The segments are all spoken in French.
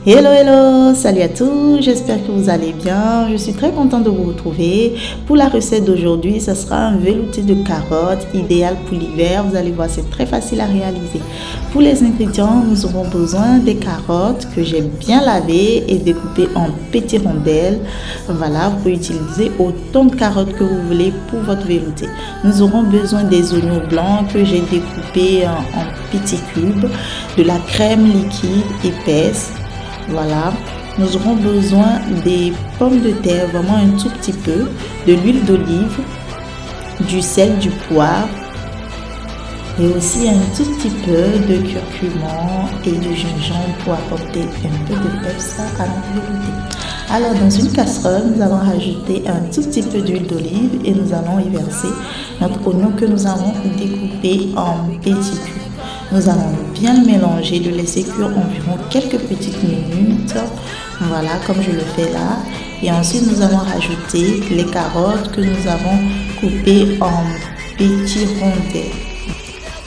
Hello, hello, salut à tous, j'espère que vous allez bien. Je suis très contente de vous retrouver. Pour la recette d'aujourd'hui, ce sera un velouté de carottes, idéal pour l'hiver. Vous allez voir, c'est très facile à réaliser. Pour les ingrédients, nous aurons besoin des carottes que j'ai bien lavées et découpées en petites rondelles. Voilà, vous pouvez utiliser autant de carottes que vous voulez pour votre velouté. Nous aurons besoin des oignons blancs que j'ai découpés en petits cubes, de la crème liquide épaisse. Voilà, nous aurons besoin des pommes de terre, vraiment un tout petit peu, de l'huile d'olive, du sel, du poivre et aussi un tout petit peu de curcuma et de gingembre pour apporter un peu de peps à notre velouté. Alors dans une casserole, nous allons rajouter un tout petit peu d'huile d'olive et nous allons y verser notre oignon que nous avons découpé en petits cubes. Nous allons bien le mélanger, le laisser cuire environ quelques petites minutes. Voilà, comme je le fais là. Et ensuite, nous allons rajouter les carottes que nous avons coupées en petits rondelles.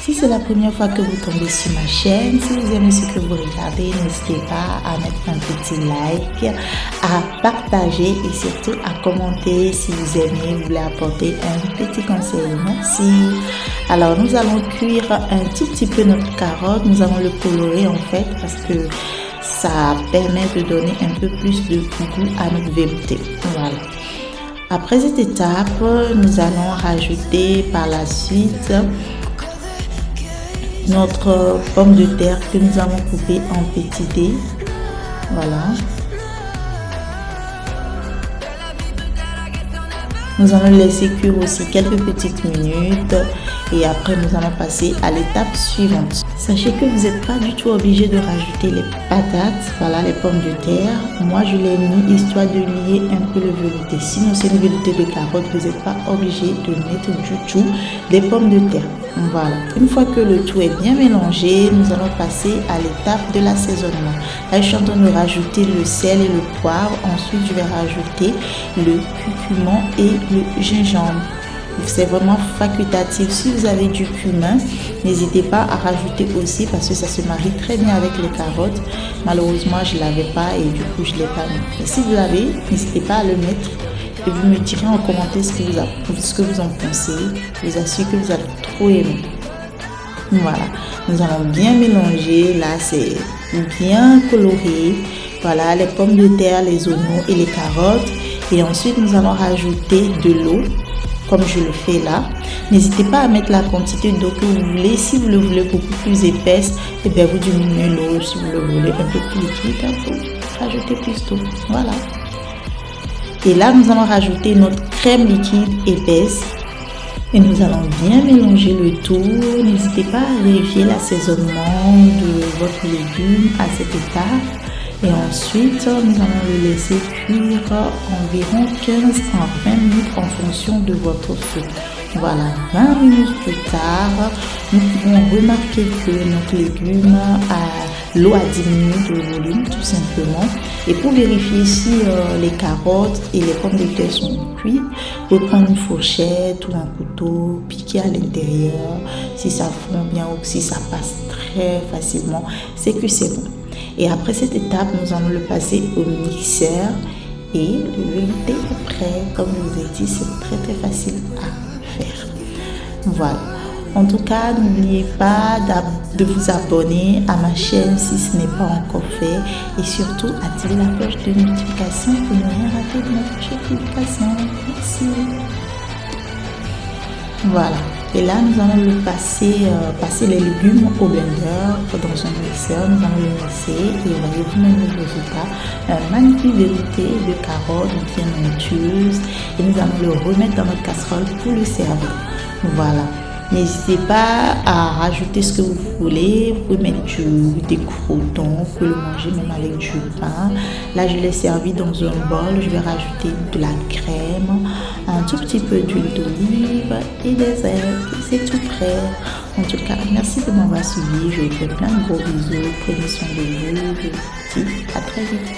Si c'est la première fois que vous tombez sur ma chaîne, si vous aimez ce que vous regardez, n'hésitez pas à mettre un petit like, à partager et surtout à commenter si vous aimez, vous voulez apporter un petit conseil. Merci. Alors nous allons cuire un tout petit peu notre carotte, nous allons le colorer en fait parce que ça permet de donner un peu plus de goût à notre velouté. Voilà. Après cette étape, nous allons rajouter par la suite notre pomme de terre que nous avons coupée en petits dés. Voilà. Nous allons laisser cuire aussi quelques petites minutes et après nous allons passer à l'étape suivante. Sachez que vous n'êtes pas du tout obligé de rajouter les patates, voilà les pommes de terre. Moi je l'ai mis histoire de lier un peu le velouté. Sinon c'est une velouté de carottes, vous n'êtes pas obligé de mettre du tout des pommes de terre. Voilà. Une fois que le tout est bien mélangé, nous allons passer à l'étape de l'assaisonnement. Là je suis en train de rajouter le sel et le poivre. Ensuite je vais rajouter le curcuma et le gingembre. C'est vraiment facultatif. Si vous avez du cumin, n'hésitez pas à rajouter aussi parce que ça se marie très bien avec les carottes. Malheureusement, je ne l'avais pas et du coup, je ne l'ai pas mis. Mais si vous l'avez, n'hésitez pas à le mettre et vous me direz en commentaire ce que vous en pensez. Je vous assure que vous allez trop aimer. Voilà, nous allons bien mélanger. Là, c'est bien coloré. Voilà, les pommes de terre, les oignons et les carottes. Et ensuite, nous allons rajouter de l'eau. Comme je le fais là. N'hésitez pas à mettre la quantité d'eau que vous voulez. Si vous le voulez beaucoup plus épaisse, et bien vous diminuez l'eau. Si vous le voulez un peu plus liquide, vous rajoutez plus d'eau. Voilà. Et là, nous allons rajouter notre crème liquide épaisse. Et nous allons bien mélanger le tout. N'hésitez pas à vérifier l'assaisonnement de votre légume à cette étape. Et ensuite, nous allons le laisser cuire environ 15 à 20 minutes en fonction de votre feu. Voilà, 20 minutes plus tard, nous pouvons remarquer que notre légume l'eau a diminué de volume tout simplement. Et pour vérifier si les carottes et les pommes de terre sont cuites, vous pouvez prendre une fourchette ou un couteau, piquer à l'intérieur. Si ça fond bien ou si ça passe très facilement, c'est que c'est bon. Et après cette étape, nous allons le passer au mixeur et le velouté est prêt. Comme je vous ai dit, c'est très très facile à faire. Voilà. En tout cas, n'oubliez pas de vous abonner à ma chaîne si ce n'est pas encore fait. Et surtout, activez la cloche de notification pour ne rien rater de notre prochaine publication. Merci. Voilà. Et là, nous allons le passer les légumes au blender dans un mixeur. Nous allons le mixer et vous voyez vous-même le résultat. Un magnifique velouté de carottes bien onctueuse. Et nous allons le remettre dans notre casserole pour le servir. Voilà. N'hésitez pas à rajouter ce que vous voulez. Vous pouvez mettre des croûtons, vous pouvez le manger même avec du pain. Là, je l'ai servi dans un bol. Je vais rajouter de la crème, un tout petit peu d'huile d'olive et des herbes. C'est tout prêt. En tout cas, merci de m'avoir suivi. Je vous fais plein de gros bisous. Prenez soin de vous. Je vous dis à très vite.